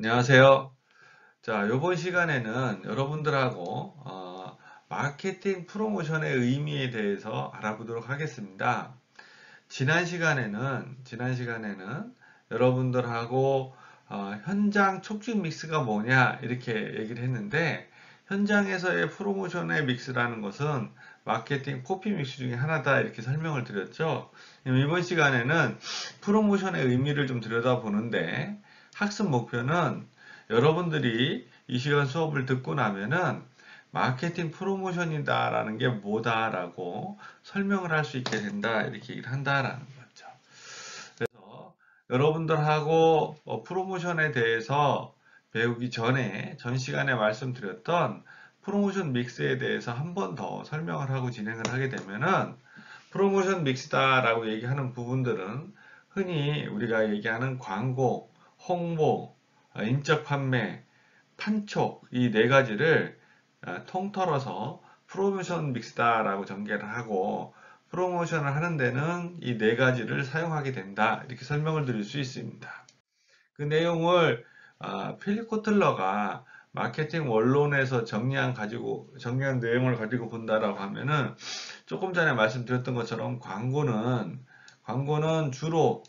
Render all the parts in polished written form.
안녕하세요. 자, 이번 시간에는 여러분들하고 마케팅 프로모션의 의미에 대해서 알아보도록 하겠습니다. 지난 시간에는 여러분들하고 현장 촉진 믹스가 뭐냐 이렇게 얘기를 했는데, 현장에서의 프로모션의 믹스라는 것은 마케팅 포피 믹스 중에 하나다 이렇게 설명을 드렸죠. 이번 시간에는 프로모션의 의미를 좀 들여다보는데, 학습 목표는 여러분들이 이 시간 수업을 듣고 나면은 마케팅 프로모션이다라는 게 뭐다라고 설명을 할 수 있게 된다 이렇게 얘기를 한다라는 거죠. 그래서 여러분들하고 프로모션에 대해서 배우기 전에 전 시간에 말씀드렸던 프로모션 믹스에 대해서 한 번 더 설명을 하고 진행을 하게 되면은, 프로모션 믹스다라고 얘기하는 부분들은 흔히 우리가 얘기하는 광고, 홍보, 인적 판매, 판촉 이 네 가지를 통틀어서 프로모션 믹스다라고 전개를 하고, 프로모션을 하는 데는 이 네 가지를 사용하게 된다 이렇게 설명을 드릴 수 있습니다. 그 내용을 필립 코틀러가 마케팅 원론에서 정리한 내용을 가지고 본다라고 하면은, 조금 전에 말씀드렸던 것처럼 광고는 주로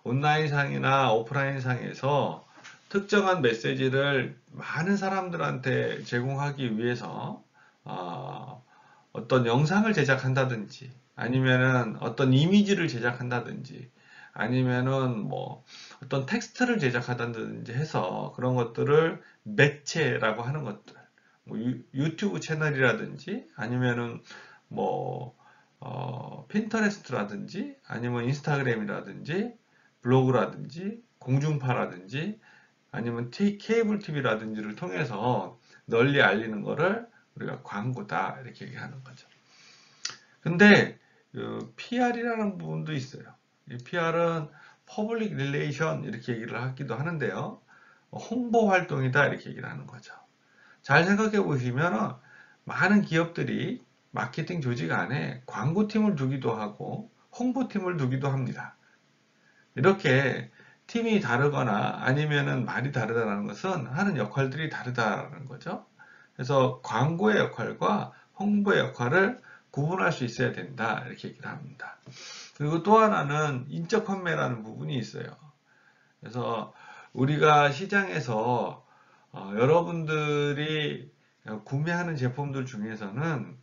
온라인상이나 오프라인상에서 특정한 메시지를 많은 사람들한테 제공하기 위해서 어떤 영상을 제작한다든지, 아니면은 어떤 이미지를 제작한다든지, 아니면은 뭐 어떤 텍스트를 제작하다든지 해서 그런 것들을 매체라고 하는 것들, 뭐 유튜브 채널이라든지, 아니면은 뭐 핀터레스트라든지, 아니면 인스타그램이라든지, 블로그라든지, 공중파라든지, 아니면 케이블 TV라든지를 통해서 널리 알리는 거를 우리가 광고다 이렇게 얘기하는 거죠. 근데 PR이라는 부분도 있어요. 이 PR은 Public Relation 이렇게 얘기를 하기도 하는데요. 홍보 활동이다 이렇게 얘기를 하는 거죠. 잘 생각해 보시면 많은 기업들이 마케팅 조직 안에 광고팀을 두기도 하고 홍보팀을 두기도 합니다. 이렇게 팀이 다르거나 아니면은 말이 다르다는 것은 하는 역할들이 다르다는 거죠. 그래서 광고의 역할과 홍보의 역할을 구분할 수 있어야 된다 이렇게 얘기를 합니다. 그리고 또 하나는 인적 판매라는 부분이 있어요. 그래서 우리가 시장에서 여러분들이 구매하는 제품들 중에서는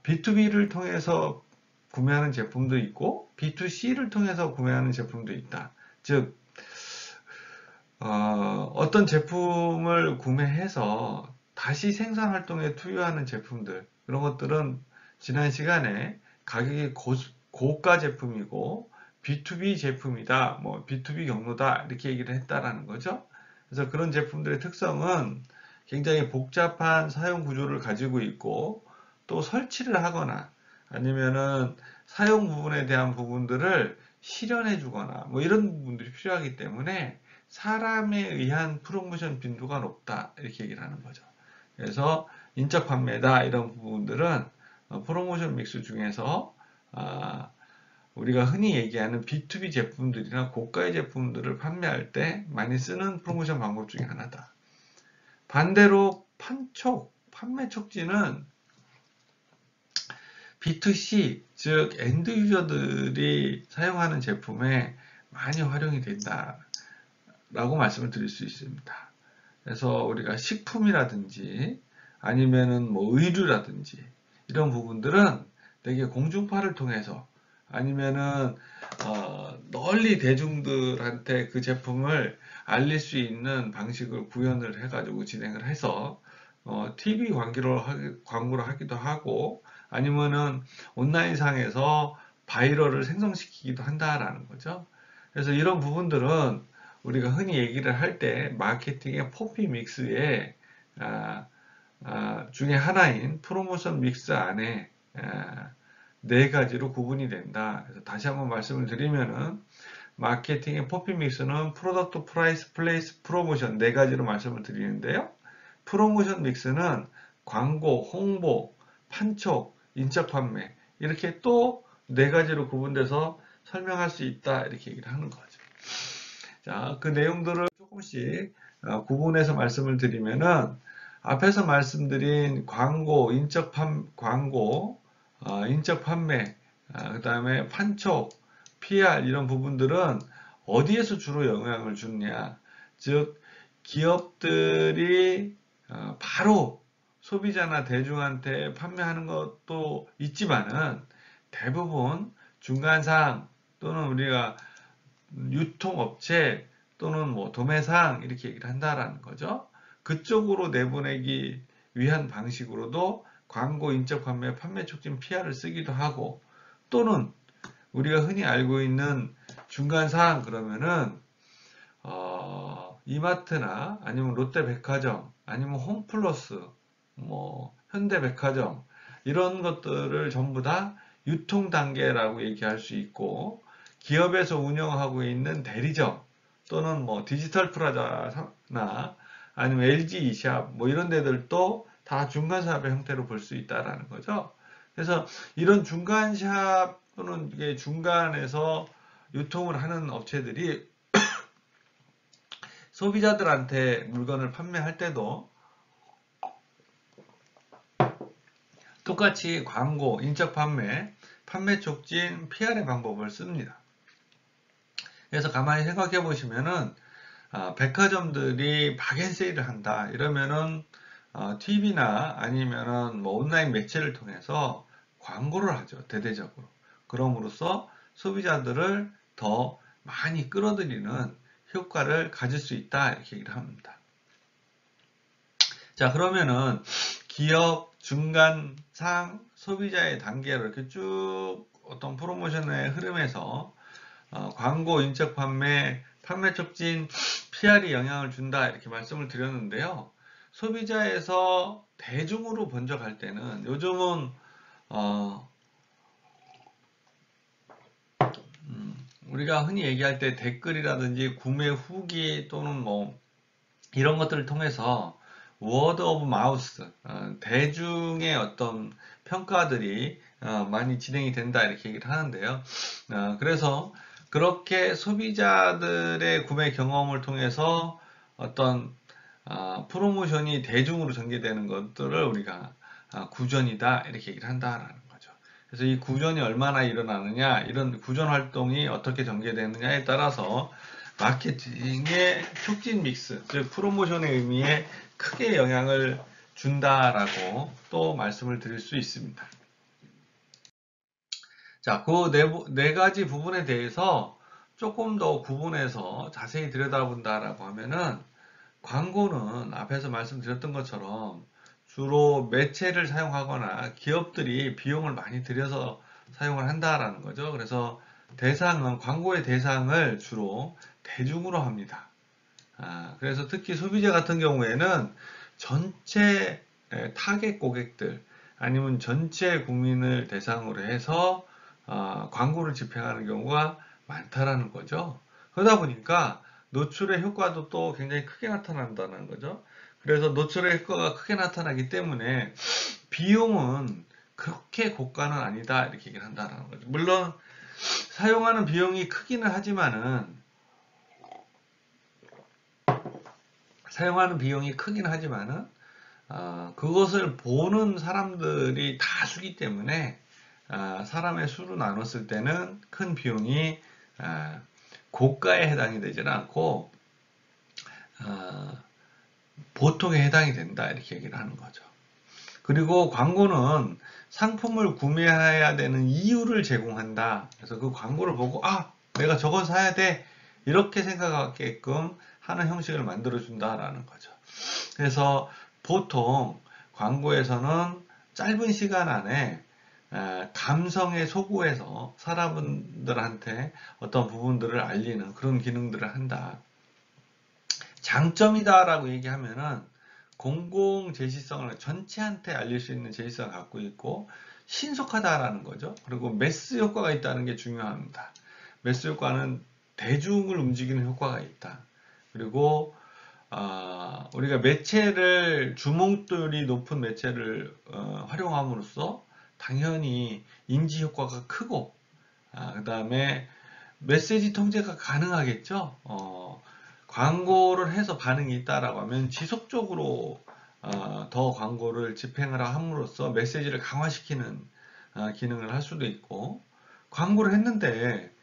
B2B를 통해서 구매하는 제품도 있고 B2C를 통해서 구매하는 제품도 있다. 즉 어떤 제품을 구매해서 다시 생산 활동에 투여하는 제품들, 그런 것들은 지난 시간에 가격이 고가 제품이고 B2B 제품이다, 뭐 B2B 경로다 이렇게 얘기를 했다라는 거죠. 그래서 그런 제품들의 특성은 굉장히 복잡한 사용 구조를 가지고 있고, 또 설치를 하거나 아니면은 사용 부분에 대한 부분들을 실현해 주거나 뭐 이런 부분들이 필요하기 때문에 사람에 의한 프로모션 빈도가 높다 이렇게 얘기를 하는 거죠. 그래서 인적 판매다 이런 부분들은 프로모션 믹스 중에서 우리가 흔히 얘기하는 B2B 제품들이나 고가의 제품들을 판매할 때 많이 쓰는 프로모션 방법 중에 하나다. 반대로 판매 촉진은 B2C, 즉 엔드 유저들이 사용하는 제품에 많이 활용이 된다라고 말씀을 드릴 수 있습니다. 그래서 우리가 식품이라든지 아니면은 뭐 의류라든지 이런 부분들은 되게 공중파를 통해서, 아니면은 널리 대중들한테 그 제품을 알릴 수 있는 방식을 구현을 해가지고 진행을 해서 TV 광고를 하기도 하고, 아니면은 온라인상에서 바이럴을 생성시키기도 한다라는 거죠. 그래서 이런 부분들은 우리가 흔히 얘기를 할 때 마케팅의 포피 믹스의 중에 하나인 프로모션 믹스 안에 네 가지로 구분이 된다. 그래서 다시 한번 말씀을 드리면은, 마케팅의 포피 믹스는 프로덕트, 프라이스, 플레이스, 프로모션 네 가지로 말씀을 드리는데요. 프로모션 믹스는 광고, 홍보, 판촉, 인적 판매 이렇게 또 네 가지로 구분돼서 설명할 수 있다 이렇게 얘기를 하는 거죠. 자, 그 내용들을 조금씩 구분해서 말씀을 드리면은 앞에서 말씀드린 광고, 인적 판매, 그다음에 판촉, PR 이런 부분들은 어디에서 주로 영향을 주느냐? 즉 기업들이 바로 소비자나 대중한테 판매하는 것도 있지만은 대부분 중간상 또는 우리가 유통업체 또는 뭐 도매상 이렇게 얘기를 한다라는 거죠. 그쪽으로 내보내기 위한 방식으로도 광고, 인적 판매, 판매 촉진 PR을 쓰기도 하고 또는 우리가 흔히 알고 있는 중간상 그러면은 이마트나 아니면 롯데백화점 아니면 홈플러스 뭐 현대백화점 이런 것들을 전부 다 유통 단계라고 얘기할 수 있고 기업에서 운영하고 있는 대리점 또는 뭐 디지털 프라자나 아니면 LG 이샵 뭐 이런 데들도 다 중간샵의 형태로 볼 수 있다라는 거죠. 그래서 이런 중간샵 또는 이게 중간에서 유통을 하는 업체들이 소비자들한테 물건을 판매할 때도 똑같이 광고, 인적 판매, 판매 촉진, PR의 방법을 씁니다. 그래서 가만히 생각해 보시면은 백화점들이 박앤세일을 한다 이러면은 TV나 아니면은 뭐 온라인 매체를 통해서 광고를 하죠 대대적으로. 그럼으로써 소비자들을 더 많이 끌어들이는 효과를 가질 수 있다 이렇게 얘기를 합니다. 자 그러면은 기업, 중간, 상, 소비자의 단계로 이렇게 쭉 어떤 프로모션의 흐름에서 광고, 인적 판매, 판매 촉진, PR이 영향을 준다 이렇게 말씀을 드렸는데요. 소비자에서 대중으로 번져갈 때는 요즘은 우리가 흔히 얘기할 때 댓글이라든지 구매 후기 또는 뭐 이런 것들을 통해서 워드 오브 마우스 대중의 어떤 평가들이 많이 진행이 된다 이렇게 얘기를 하는데요. 그래서 그렇게 소비자들의 구매 경험을 통해서 어떤 프로모션이 대중으로 전개되는 것들을 우리가 구전이다 이렇게 얘기를 한다라는 거죠. 그래서 이 구전이 얼마나 일어나느냐, 이런 구전 활동이 어떻게 전개되느냐에 따라서 마케팅의 촉진 믹스, 즉 프로모션의 의미에 크게 영향을 준다라고 또 말씀을 드릴 수 있습니다. 자, 그 네 가지 부분에 대해서 조금 더 구분해서 자세히 들여다본다라고 하면은 광고는 앞에서 말씀드렸던 것처럼 주로 매체를 사용하거나 기업들이 비용을 많이 들여서 사용을 한다라는 거죠. 그래서 광고의 대상을 주로 대중으로 합니다. 그래서 특히 소비자 같은 경우에는 전체 타겟 고객들 아니면 전체 국민을 대상으로 해서 광고를 집행하는 경우가 많다라는 거죠. 그러다 보니까 노출의 효과도 또 굉장히 크게 나타난다는 거죠. 그래서 노출의 효과가 크게 나타나기 때문에 비용은 그렇게 고가는 아니다 이렇게 얘기를 한다는 거죠. 물론 사용하는 비용이 크기는 하지만은 그것을 보는 사람들이 다수기 때문에 사람의 수로 나눴을 때는 큰 비용이 고가에 해당이 되지는 않고 보통에 해당이 된다 이렇게 얘기를 하는 거죠. 그리고 광고는 상품을 구매해야 되는 이유를 제공한다. 그래서 그 광고를 보고 내가 저건 사야 돼 이렇게 생각하게끔 하는 형식을 만들어 준다라는 거죠. 그래서 보통 광고에서는 짧은 시간 안에 감성에 소구해서 사람들한테 어떤 부분들을 알리는 그런 기능들을 한다. 장점이다라고 얘기하면은 공공 제시성을 전체한테 알릴 수 있는 제시성을 갖고 있고 신속하다라는 거죠. 그리고 매스 효과가 있다는 게 중요합니다. 매스 효과는 대중을 움직이는 효과가 있다. 그리고 우리가 매체를 주목도율이 높은 매체를 활용함으로써 당연히 인지 효과가 크고 그 다음에 메시지 통제가 가능하겠죠. 광고를 해서 반응이 있다라고 하면 지속적으로 더 광고를 집행을 함으로써 메시지를 강화시키는 기능을 할 수도 있고, 광고를 했는데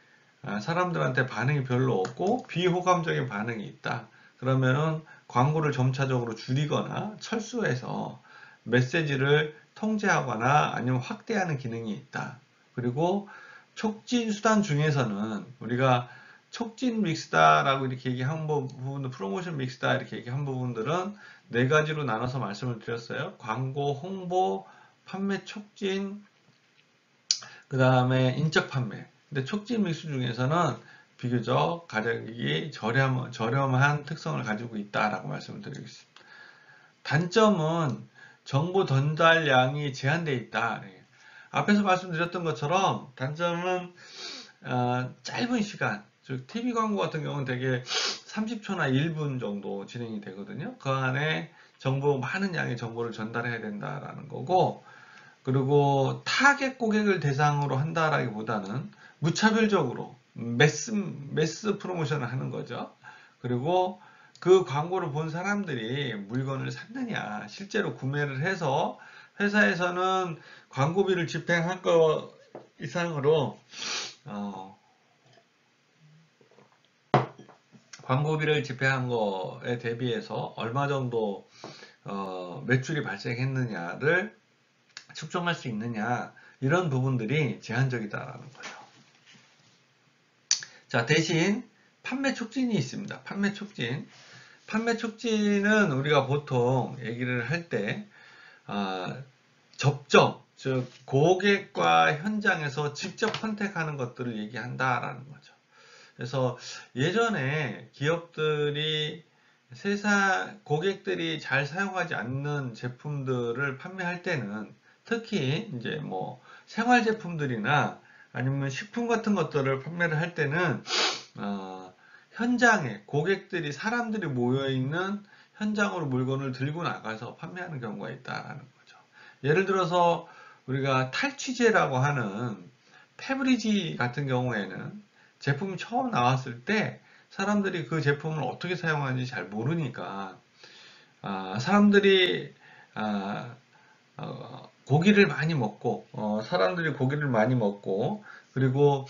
사람들한테 반응이 별로 없고 비호감적인 반응이 있다. 그러면은 광고를 점차적으로 줄이거나 철수해서 메시지를 통제하거나 아니면 확대하는 기능이 있다. 그리고 촉진 수단 중에서는 우리가 촉진 믹스다라고 이렇게 얘기한 부분, 프로모션 믹스다 이렇게 얘기한 부분들은 네 가지로 나눠서 말씀을 드렸어요. 광고, 홍보, 판매 촉진, 그 다음에 인적 판매. 근데 촉진 믹스 중에서는 비교적 가격이 저렴한 특성을 가지고 있다라고 말씀을 드리겠습니다. 단점은 정보 전달량이 제한되어 있다. 앞에서 말씀드렸던 것처럼 단점은 짧은 시간, 즉 TV 광고 같은 경우는 되게 30초나 1분 정도 진행이 되거든요. 그 안에 많은 양의 정보를 전달해야 된다라는 거고, 그리고 타겟 고객을 대상으로 한다라기보다는 무차별적으로 매스 프로모션을 하는 거죠. 그리고 그 광고를 본 사람들이 물건을 샀느냐, 실제로 구매를 해서 회사에서는 광고비를 집행한 거 이상으로 광고비를 집행한 거에 대비해서 얼마 정도 매출이 발생했느냐를 측정할 수 있느냐, 이런 부분들이 제한적이다라는 거예요. 자, 대신 판매 촉진이 있습니다. 판매 촉진. 판매 촉진은 우리가 보통 얘기를 할 때 접점, 즉 고객과 현장에서 직접 컨택하는 것들을 얘기한다라는 거죠. 그래서 예전에 기업들이 고객들이 잘 사용하지 않는 제품들을 판매할 때는, 특히 이제 뭐 생활 제품들이나 아니면 식품 같은 것들을 판매를 할 때는 현장에 사람들이 모여 있는 현장으로 물건을 들고 나가서 판매하는 경우가 있다라는 거죠. 예를 들어서 우리가 탈취제라고 하는 페브리지 같은 경우에는 제품이 처음 나왔을 때 사람들이 그 제품을 어떻게 사용하는지 잘 모르니까 사람들이 고기를 많이 먹고 사람들이 고기를 많이 먹고, 그리고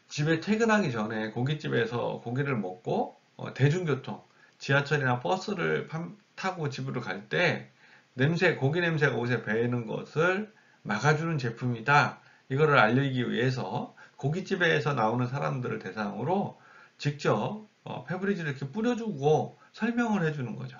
집에 퇴근하기 전에 고깃집에서 고기를 먹고 대중교통, 지하철이나 버스를 타고 집으로 갈 때 고기 냄새가 옷에 배이는 것을 막아주는 제품이다. 이거를 알리기 위해서 고깃집에서 나오는 사람들을 대상으로 직접 페브리즈를 이렇게 뿌려주고 설명을 해주는 거죠.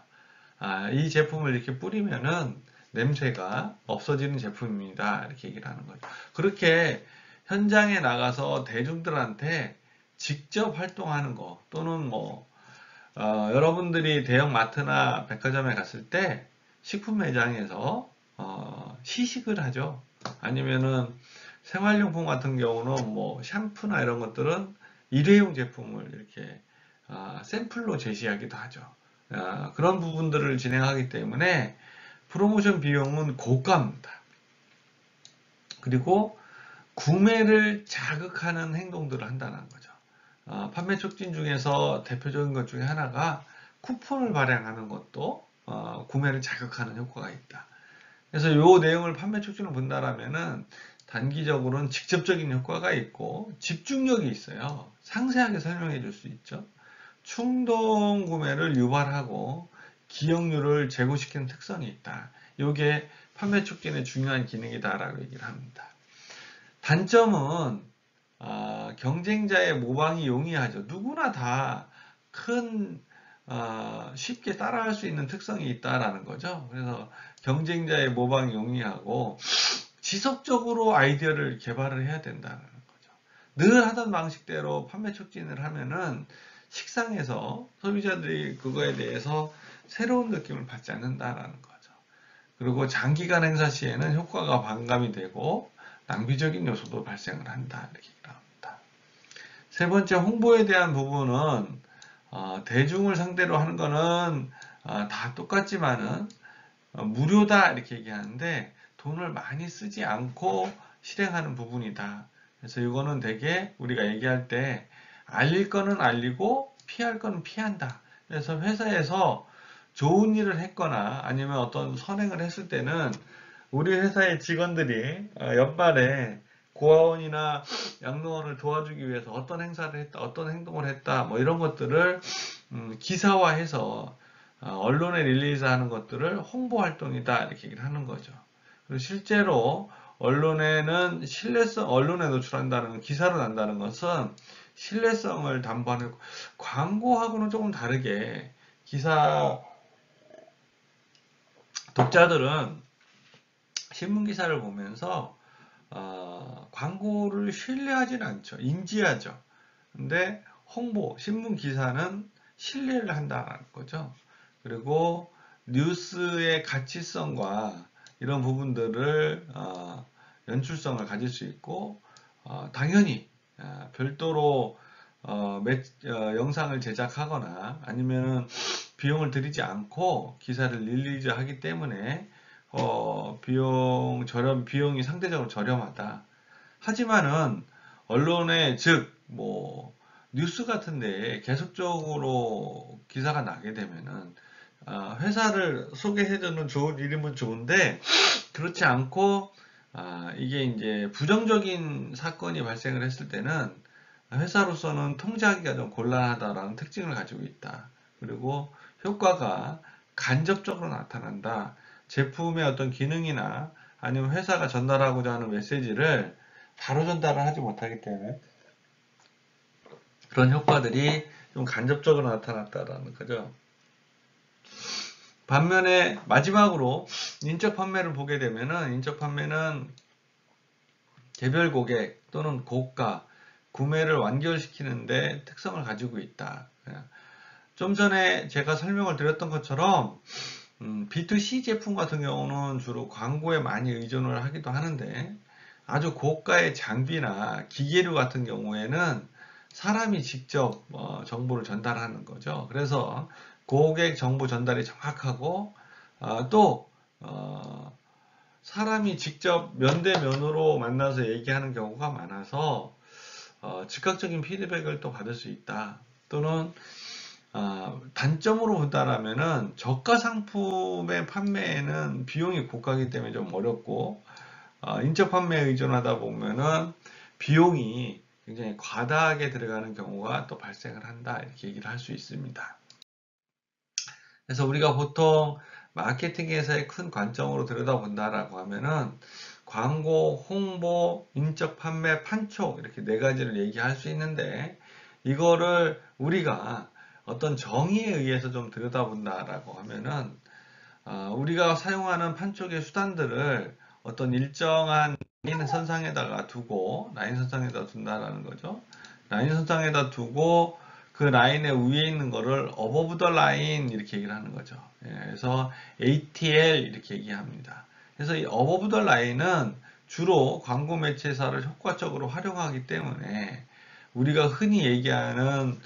이 제품을 이렇게 뿌리면은 냄새가 없어지는 제품입니다. 이렇게 얘기를 하는 거죠. 그렇게 현장에 나가서 대중들한테 직접 활동하는 거, 또는 여러분들이 대형 마트나 백화점에 갔을 때 식품 매장에서 시식을 하죠. 아니면은 생활용품 같은 경우는 샴푸나 이런 것들은 일회용 제품을 이렇게 샘플로 제시하기도 하죠. 그런 부분들을 진행하기 때문에 프로모션 비용은 고가입니다. 그리고 구매를 자극하는 행동들을 한다는 거죠. 판매 촉진 중에서 대표적인 것 중에 하나가 쿠폰을 발행하는 것도 구매를 자극하는 효과가 있다. 그래서 이 내용을 판매 촉진을 본다라면은 단기적으로는 직접적인 효과가 있고 집중력이 있어요. 상세하게 설명해 줄 수 있죠. 충동 구매를 유발하고 기억률을 제고시키는 특성이 있다. 이게 판매 촉진의 중요한 기능이다라고 얘기를 합니다. 단점은 경쟁자의 모방이 용이하죠. 누구나 다 쉽게 따라할 수 있는 특성이 있다라는 거죠. 그래서 경쟁자의 모방이 용이하고 지속적으로 아이디어를 개발을 해야 된다는 거죠. 늘 하던 방식대로 판매 촉진을 하면은 식상해서 소비자들이 그거에 대해서 새로운 느낌을 받지 않는다라는 거죠. 그리고 장기간 행사 시에는 효과가 반감이 되고 낭비적인 요소도 발생을 한다, 이렇게 얘기합니다. 세 번째, 홍보에 대한 부분은 대중을 상대로 하는 거는 다 똑같지만은 무료다 이렇게 얘기하는데 돈을 많이 쓰지 않고 실행하는 부분이다. 그래서 이거는 되게 우리가 얘기할 때 알릴 거는 알리고 피할 거는 피한다. 그래서 회사에서 좋은 일을 했거나 아니면 어떤 선행을 했을 때는 우리 회사의 직원들이 연말에 고아원이나 양로원을 도와주기 위해서 어떤 행사를 했다, 어떤 행동을 했다, 뭐 이런 것들을 기사화해서 언론에 릴리즈하는 것들을 홍보 활동이다 이렇게 얘기를 하는 거죠. 그리고 실제로 언론에는 언론에 노출한다는 기사로 난다는 것은 신뢰성을 담보하는 광고하고는 조금 다르게 기사 독자들은 신문 기사를 보면서 광고를 신뢰하지는 않죠. 인지하죠. 근데 신문 기사는 신뢰를 한다는 거죠. 그리고 뉴스의 가치성과 이런 부분들을 연출성을 가질 수 있고 당연히 별도로 영상을 제작하거나 아니면은 비용을 들이지 않고 기사를 릴리즈 하기 때문에 비용이 상대적으로 저렴하다. 하지만은 언론에 즉 뉴스 같은데 계속적으로 기사가 나게 되면은 회사를 소개해주는 좋은 일이면 좋은데 그렇지 않고 이게 이제 부정적인 사건이 발생을 했을 때는 회사로서는 통제하기가 좀 곤란하다라는 특징을 가지고 있다. 그리고 효과가 간접적으로 나타난다. 제품의 어떤 기능이나 아니면 회사가 전달하고자 하는 메시지를 바로 전달을 하지 못하기 때문에 그런 효과들이 좀 간접적으로 나타났다라는 거죠. 반면에 마지막으로 인적 판매를 보게 되면은 인적 판매는 개별 고객 또는 고가 구매를 완결시키는데 특성을 가지고 있다. 좀 전에 제가 설명을 드렸던 것처럼 B2C 제품 같은 경우는 주로 광고에 많이 의존을 하기도 하는데 아주 고가의 장비나 기계류 같은 경우에는 사람이 직접 정보를 전달하는 거죠. 그래서 고객 정보 전달이 정확하고 또 사람이 직접 면대면으로 만나서 얘기하는 경우가 많아서 즉각적인 피드백을 또 받을 수 있다. 또는 단점으로 본다라면은 저가 상품의 판매에는 비용이 고가이기 때문에 좀 어렵고 인적 판매에 의존하다 보면은 비용이 굉장히 과다하게 들어가는 경우가 또 발생을 한다 이렇게 얘기를 할 수 있습니다. 그래서 우리가 보통 마케팅에서의 큰 관점으로 들여다본다라고 하면은 광고, 홍보, 인적 판매, 판촉 이렇게 네 가지를 얘기할 수 있는데 이거를 우리가 어떤 정의에 의해서 좀 들여다본다라고 하면은 우리가 사용하는 판촉의 수단들을 어떤 일정한 라인 선상에다가 두고 라인 선상에다 둔다라는 거죠. 라인 선상에다 두고 그 라인의 위에 있는 거를 above the line 이렇게 얘기를 하는 거죠. 그래서 ATL 이렇게 얘기합니다. 그래서 이 above the line은 주로 광고 매체사를 효과적으로 활용하기 때문에 우리가 흔히 얘기하는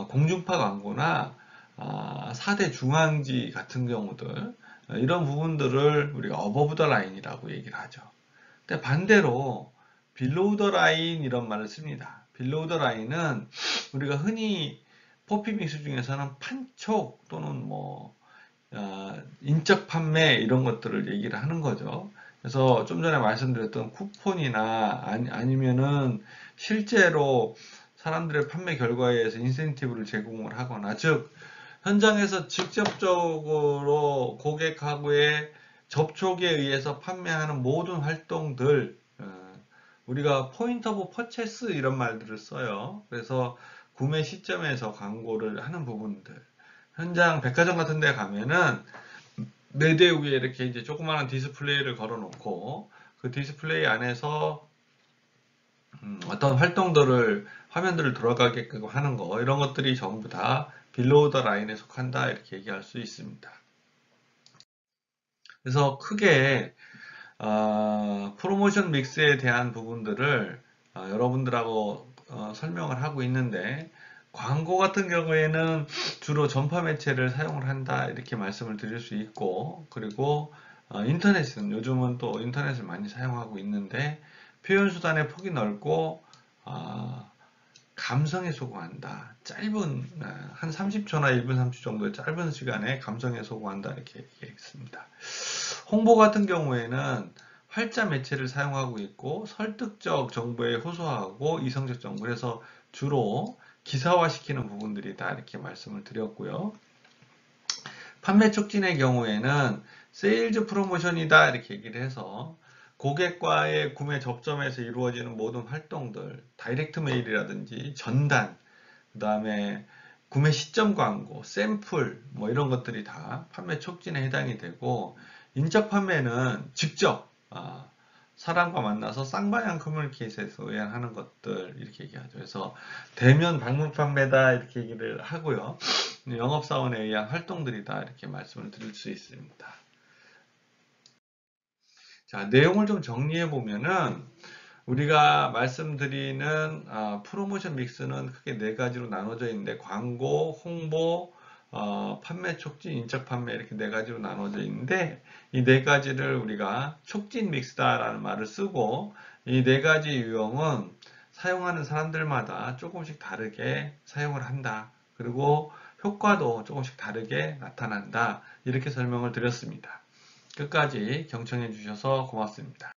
공중파 광고나 4대 중앙지 같은 경우들 이런 부분들을 우리가 above the line이라고 얘기를 하죠. 근데 반대로 below the line 이런 말을 씁니다. below the line은 우리가 흔히 포피믹스 중에서는 판촉 또는 인적 판매 이런 것들을 얘기를 하는 거죠. 그래서 좀 전에 말씀드렸던 쿠폰이나 아니면은 실제로 사람들의 판매 결과에 의해서 인센티브를 제공을 하거나 즉 현장에서 직접적으로 고객하고의 접촉에 의해서 판매하는 모든 활동들 우리가 포인트 오브 퍼체스 이런 말들을 써요. 그래서 구매 시점에서 광고를 하는 부분들 현장 백화점 같은 데 가면은 매대 위에 이렇게 이제 조그마한 디스플레이를 걸어 놓고 그 디스플레이 안에서 어떤 화면들을 돌아가게끔 하는 거 이런 것들이 전부 다 빌로우 더 라인에 속한다 이렇게 얘기할 수 있습니다. 그래서 크게 프로모션 믹스에 대한 부분들을 여러분들하고 설명을 하고 있는데 광고 같은 경우에는 주로 전파 매체를 사용을 한다 이렇게 말씀을 드릴 수 있고 그리고 인터넷은 요즘은 또 인터넷을 많이 사용하고 있는데 표현 수단의 폭이 넓고 감성에 소구한다. 짧은 한 30초나 1분 30초 정도의 짧은 시간에 감성에 소구한다 이렇게 얘기했습니다. 홍보 같은 경우에는 활자 매체를 사용하고 있고 설득적 정보에 호소하고 이성적 정보, 그래서 주로 기사화시키는 부분들이다 이렇게 말씀을 드렸고요. 판매 촉진의 경우에는 세일즈 프로모션이다 이렇게 얘기를 해서 고객과의 구매 접점에서 이루어지는 모든 활동들, 다이렉트 메일이라든지 전단, 그 다음에 구매 시점 광고, 샘플 뭐 이런 것들이 다 판매 촉진에 해당이 되고, 인적 판매는 직접 사람과 만나서 쌍방향 커뮤니케이션에서 의뢰하는 것들 이렇게 얘기하죠. 그래서 대면 방문 판매다 이렇게 얘기를 하고요. 영업사원에 의한 활동들이다 이렇게 말씀을 드릴 수 있습니다. 자, 내용을 좀 정리해 보면은 우리가 말씀드리는 프로모션 믹스는 크게 네 가지로 나눠져 있는데, 광고, 홍보, 판매 촉진, 인적 판매 이렇게 네 가지로 나눠져 있는데, 이 네 가지를 우리가 촉진 믹스다라는 말을 쓰고, 이 네 가지 유형은 사용하는 사람들마다 조금씩 다르게 사용을 한다. 그리고 효과도 조금씩 다르게 나타난다. 이렇게 설명을 드렸습니다. 끝까지 경청해 주셔서 고맙습니다.